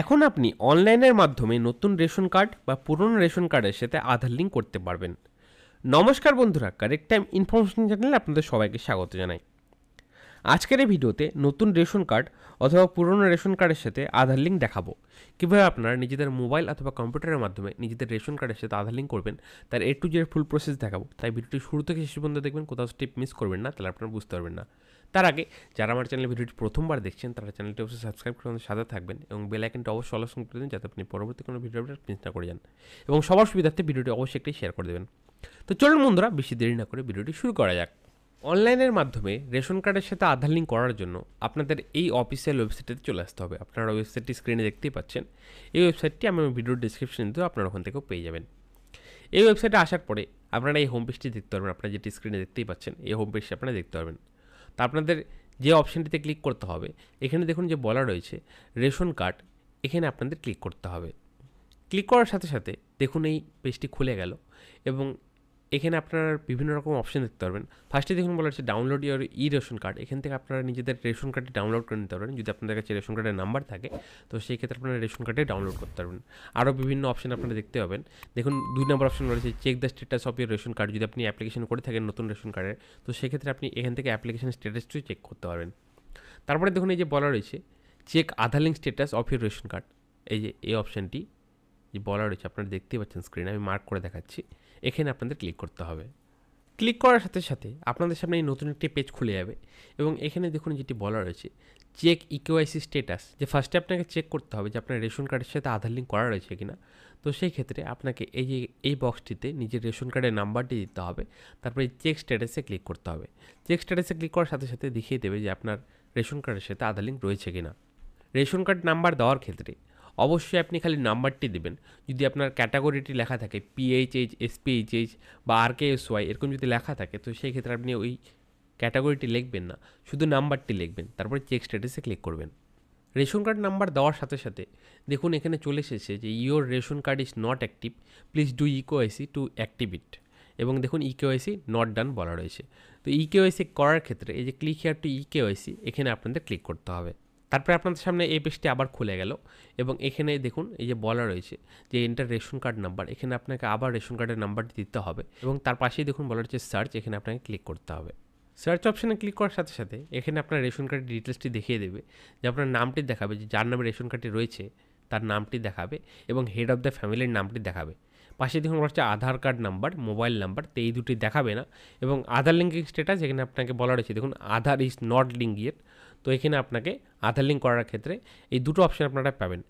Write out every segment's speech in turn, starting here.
এখন আপনি অনলাইনের মাধ্যমে নতুন রেশন কার্ড বা পুরনো রেশন কার্ডের সাথে আধার লিঙ্ক করতে পারবেন। নমস্কার বন্ধুরা, কারেক্ট টাইম ইনফরমেশন চ্যানেলে আপনাদের সবাইকে স্বাগত জানাই। আজকের এই ভিডিওতে নতুন রেশন কার্ড অথবা পুরনো রেশন কার্ডের সাথে আধার লিঙ্ক দেখাবো। কীভাবে আপনারা নিজেদের মোবাইল অথবা কম্পিউটারের মাধ্যমে নিজেদের রেশন কার্ডের সাথে আধার লিঙ্ক করবেন, তার A to Z full process দেখাবো। তাই ভিডিওটি শুরু থেকে শেষ পর্যন্ত দেখবেন, কোথাও স্টেপ মিস করবেন না, তাহলে আপনারা বুঝতে পারবেন না। তার আগে যারা আমার চ্যানেলে ভিডিওটি প্রথমবার দেখছেন, তারা চ্যানেলটি অবশ্যই সাবস্ক্রাইব করে আমাদের সাথে থাকবেন এবং বেল আইকনটা অবশ্যই অল অপশন করে দিন, যাতে আপনি পরবর্তী কোনো ভিডিও আপডেট মিস না করে যান। এবং সবার সুবিধার্থে ভিডিওটি অবশ্যই একটি শেয়ার করে দেবেন। তো চলুন বন্ধুরা, বেশি দেরি না করে ভিডিওটি শুরু করা যাক। অনলাইনের মাধ্যমে রেশন কার্ডের সাথে আধার লিঙ্ক করার জন্য আপনাদের এই অফিসিয়াল ওয়েবসাইটে চলে আসতে হবে। আপনারা ওয়েবসাইটটি স্ক্রিনে দেখতেই পাচ্ছেন। এই ওয়েবসাইটটি আমি ভিডিওর ডিসক্রিপশনে দিয়েও আপনারা ওখান থেকেও পেয়ে যাবেন। এই ওয়েবসাইটে আসার পরে আপনারা এই হোম পেজটি দেখতে পারবেন। আপনারা যেটি স্ক্রিনে দেখতেই পাচ্ছেন, এই হোম পেজটি আপনারা দেখতে পারবেন। তা আপনাদের যে অপশানটিতে ক্লিক করতে হবে, এখানে দেখুন যে বলা রয়েছে রেশন কার্ড, এখানে আপনাদের ক্লিক করতে হবে। ক্লিক করার সাথে সাথে দেখুন এই পেজটি খুলে গেল এবং এখানে আপনারা বিভিন্ন রকম অপশন দেখতে পারবেন। ফার্স্টে দেখুন বলা হচ্ছে ডাউনলোড ইউর রেশন কার্ড। এখান থেকে আপনারা নিজেদের রেশন কার্ডটি ডাউনলোড করে নিতে পারবেন। যদি আপনাদের কাছে রেশন কার্ডের নাম্বার থাকে, তো সেই ক্ষেত্রে আপনারা রেশন কার্ডে ডাউনলোড করতে পারবেন। আরও বিভিন্ন অপশন আপনারা দেখতে পাবেন। দেখুন 2 নম্বর অপশন রয়েছে check the status of your ration card. যদি আপনি অ্যাপ্লিকেশন করে থাকেন নতুন রেশন কার্ডের, তো সেক্ষেত্রে আপনি এখান থেকে অ্যাপ্লিকেশন স্ট্যাটাসটিও চেক করতে পারবেন। তারপরে দেখুন এই যে বলা রয়েছে check Aadhaar link status of your ration card. এই যে এই অপশানটি যে বলা রয়েছে আপনারা দেখতেই পাচ্ছেন স্ক্রিনে, আমি মার্ক করে দেখাচ্ছি। এখানে আপনাদের ক্লিক করতে হবে। ক্লিক করার সাথে সাথে আপনাদের সামনে এই নতুন একটি পেজ খুলে যাবে এবং এখানে দেখুন যেটি বলা রয়েছে চেক ইকেওয়াইসি স্ট্যাটাস। যে ফার্স্টে আপনাকে চেক করতে হবে যে আপনার রেশন কার্ডের সাথে আধার লিঙ্ক করা রয়েছে কিনা। তো সেই ক্ষেত্রে আপনাকে এই বক্সটিতে নিজের রেশন কার্ডের নাম্বারটি দিতে হবে। তারপরে চেক স্ট্যাটাসে ক্লিক করতে হবে। চেক স্ট্যাটাসে ক্লিক করার সাথে সাথে দেখিয়ে দেবে যে আপনার রেশন কার্ডের সাথে আধার লিঙ্ক রয়েছে কিনা। রেশন কার্ড নাম্বার দেওয়ার ক্ষেত্রে অবশ্যই আপনি খালি নাম্বারটি দেবেন। যদি আপনার ক্যাটাগরিটি লেখা থাকে PHH, SPHH বা RKSY এরকম যদি লেখা থাকে, তো সেই ক্ষেত্রে আপনি ওই ক্যাটাগরিটি লিখবেন না, শুধু নাম্বারটি লিখবেন। তারপরে চেক স্ট্যাটাসে ক্লিক করবেন। রেশন কার্ড নাম্বার দেওয়ার সাথে সাথে দেখুন এখানে চলে এসেছে যে your ration card is not active, please do eKYC to active it. এবং দেখুন ইকেওয়াইসি নট ডান বলা রয়েছে। তো ইকেওয়াইসি করার ক্ষেত্রে এই যে ক্লিক হিয়ার টু ইকেওয়াইসি, এখানে আপনাদের ক্লিক করতে হবে। তারপরে আপনাদের সামনে এই পেজটি আবার খুলে গেল এবং এখানে দেখুন এই যে বলা রয়েছে যে এন্টার রেশন কার্ড নাম্বার। এখানে আপনাকে আবার রেশন কার্ডের নাম্বারটি দিতে হবে এবং তার পাশেই দেখুন বলা রয়েছে সার্চ। এখানে আপনাকে ক্লিক করতে হবে। সার্চ অপশানে ক্লিক করার সাথে সাথে এখানে আপনার রেশন কার্ডের ডিটেলসটি দেখিয়ে দেবে, যে আপনার নামটি দেখাবে, যে যার নামে রেশন কার্ডটি রয়েছে তার নামটি দেখাবে এবং হেড অফ দ্য ফ্যামিলির নামটি দেখাবে। পাশে দেখুন বলা হচ্ছে আধার কার্ড নাম্বার, মোবাইল নাম্বার, তো এই দুটি দেখাবে না। এবং আধার লিঙ্কিং স্ট্যাটাস এখানে আপনাকে বলা রয়েছে, দেখুন আধার ইজ নট লিঙ্ক ইয়েট। তো এখানে আপনাকে আধার লিঙ্ক করার ক্ষেত্রে এই দুটো অপশান আপনারা পাবেন,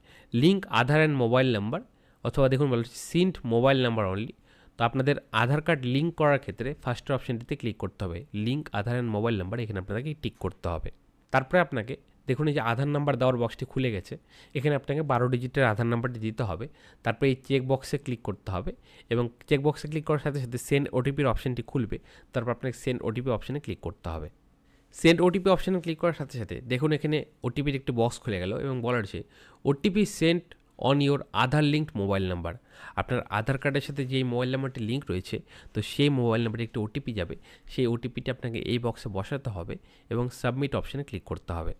link Aadhaar and mobile number, অথবা দেখুন বলা হচ্ছে সিন্ট মোবাইল নাম্বার অনলি। তো আপনাদের আধার কার্ড লিঙ্ক করার ক্ষেত্রে ফার্স্ট অপশানটিতে ক্লিক করতে হবে, link Aadhaar and mobile number. এখানে আপনাকে টিক করতে হবে। তারপরে আপনাকে দেখুন এই যে আধার নাম্বার দেওয়ার বক্সটি খুলে গেছে। এখানে আপনাকে 12 ডিজিটের আধার নাম্বারটি দিতে হবে। তারপরে এই চেক বক্সে ক্লিক করতে হবে এবং চেক বক্সে ক্লিক করার সাথে সাথে সেন্ড ওটিপির অপশানটি খুলবে। তারপর আপনাকে সেন্ড ওটিপি অপশানে ক্লিক করতে হবে। সেন্ড ওটিপি অপশানে ক্লিক করার সাথে সাথে দেখুন এখানে ওটিপির একটি বক্স খুলে গেল এবং বলা রয়েছে OTP sent on your Aadhaar linked mobile number. আপনার আধার কার্ডের সাথে যেই মোবাইল নাম্বারটি লিঙ্ক রয়েছে, তো সেই মোবাইল নাম্বারে একটি ওটিপি যাবে। সেই ওটিপিটি আপনাকে এই বক্সে বসাতে হবে এবং সাবমিট অপশানে ক্লিক করতে হবে।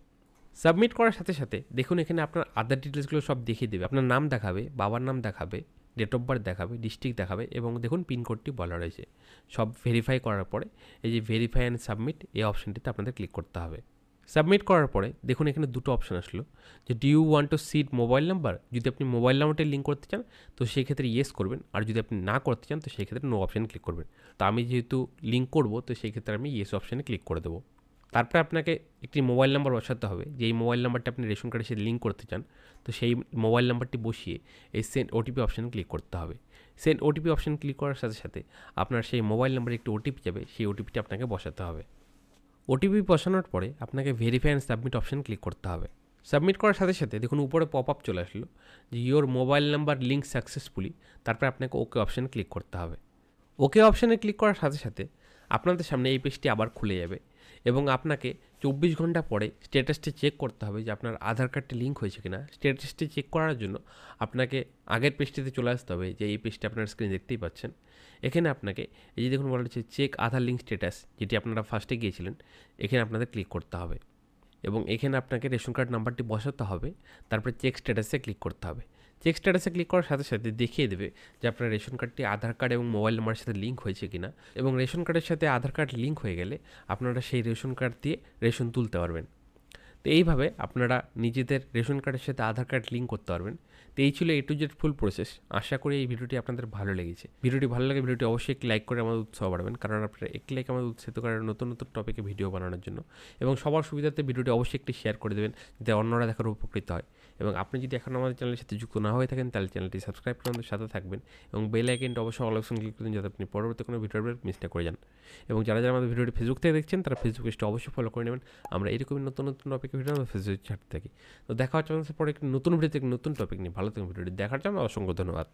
সাবমিট করার সাথে সাথে দেখুন এখানে আপনার আধার ডিটেলসগুলো সব দেখিয়ে দেবে। আপনার নাম দেখাবে, বাবার নাম দেখাবে, ডেট অফ বার্থ দেখাবে, ডিস্ট্রিক্ট দেখাবে এবং দেখুন পিনকোডটি বলা রয়েছে। সব ভেরিফাই করার পরে এই যে ভেরিফাই অ্যান্ড সাবমিট, এই অপশানটিতে আপনাদের ক্লিক করতে হবে। সাবমিট করার পরে দেখুন এখানে দুটো অপশান আসলো, যে do you want to seed mobile number. যদি আপনি মোবাইল নাম্বারটি লিঙ্ক করতে চান, তো সেই ক্ষেত্রে ইয়েস করবেন, আর যদি আপনি না করতে চান, তো সেই ক্ষেত্রে নো অপশানে ক্লিক করবেন। তো আমি যেহেতু লিঙ্ক করব, তো সেই ক্ষেত্রে আমি ইয়েস অপশানে ক্লিক করে দেবো। তারপরে আপনাকে একটি মোবাইল নাম্বার বসাতে হবে, যে এই মোবাইল নাম্বারটা আপনি রেশন কার্ডের সাথে লিঙ্ক করতে চান। তো সেই মোবাইল নাম্বারটি বসিয়ে এই সেন্ড ওটিপি অপশানে ক্লিক করতে হবে। সেন্ড ওটিপি অপশান ক্লিক করার সাথে সাথে আপনার সেই মোবাইল নাম্বারে একটি ওটিপি যাবে, সেই ওটিপিটি আপনাকে বসাতে হবে। ওটিপি বসানোর পরে আপনাকে verify and submit option click করতে হবে। সাবমিট করার সাথে সাথে দেখুন উপরে পপ আপ চলে আসলো যে your mobile number link successfully. তারপরে আপনাকে ওকে অপশানে ক্লিক করতে হবে। ওকে অপশানে ক্লিক করার সাথে সাথে আপনাদের সামনে এই পেজটি আবার খুলে যাবে এবং আপনাকে 24 ঘন্টা পরে স্ট্যাটাসটি চেক করতে হবে যে আপনার আধার কার্ডটি লিঙ্ক হয়েছে কিনা। স্ট্যাটাসটি চেক করার জন্য আপনাকে আগের পেজটিতে চলে আসতে হবে, যে এই পেজটি আপনার স্ক্রিনে দেখতেই পাচ্ছেন। এখানে আপনাকে এই যে দেখুন বলা হচ্ছে চেক আধার লিঙ্ক স্ট্যাটাস, যেটি আপনারা ফার্স্টে গিয়েছিলেন, এখানে আপনাদের ক্লিক করতে হবে। এবং এখানে আপনাকে রেশন কার্ড নাম্বারটি বসাতে হবে। তারপরে চেক স্ট্যাটাসে ক্লিক করতে হবে। চেক স্ট্যাটাসে ক্লিক করার সাথে সাথে দেখিয়ে দেবে যে আপনার রেশন কার্ডটি আধার কার্ড এবং মোবাইল নাম্বারের সাথে লিঙ্ক হয়েছে কিনা, এবং রেশন কার্ডের সাথে আধার কার্ড লিঙ্ক হয়ে গেলে আপনারা সেই রেশন কার্ড দিয়ে রেশন তুলতে পারবেন। তো এইভাবে আপনারা নিজেদের রেশন কার্ডের সাথে আধার কার্ড লিঙ্ক করতে পারবেন। তো এই ছিল A to Z full process. আশা করি এই ভিডিওটি আপনাদের ভালো লেগেছে। ভিডিওটি ভালো লাগে ভিডিওটি অবশ্যই একটি লাইক করে আমাদের উৎসাহ বাড়াবেন, কারণ আপনারা একটি লাইক আমাদের উৎসাহিত করেন নতুন নতুন টপিকে ভিডিও বানানোর জন্য। এবং সবার সুবিধাতে ভিডিওটি অবশ্যই একটি শেয়ার করে দেবেন যাতে অন্যরা দেখার উপকৃত হয়। এবং আপনি যদি এখন আমাদের চ্যানেলের সাথে যুক্ত না হয়ে থাকেন তাহলে চ্যানেলটি সাবস্ক্রাইব করে আমাদের সাথে থাকবেন এবং বেল আইকনটা অবশ্যই অল অপশন ক্লিক করুন যাতে আপনি পরবর্তী কোনো ভিডিওর মিস না করে যান। এবং যারা যারা আমাদের ভিডিওটি ফেসবুক থেকে দেখছেন তারা ফেসবুক পেজটা অবশ্যই ফলো করে নেবেন। আমরা এরকমই নতুন নতুন টপিকে ভিডিও আমরা ফেসবুকে ছাড়তে থাকি। তো দেখা হচ্ছে আমাদের পরে একটি নতুন ভিডিওতে নতুন টপিক নিয়ে। ভালো থাকুন। ভিডিওটি দেখার জন্য অসংখ্য ধন্যবাদ।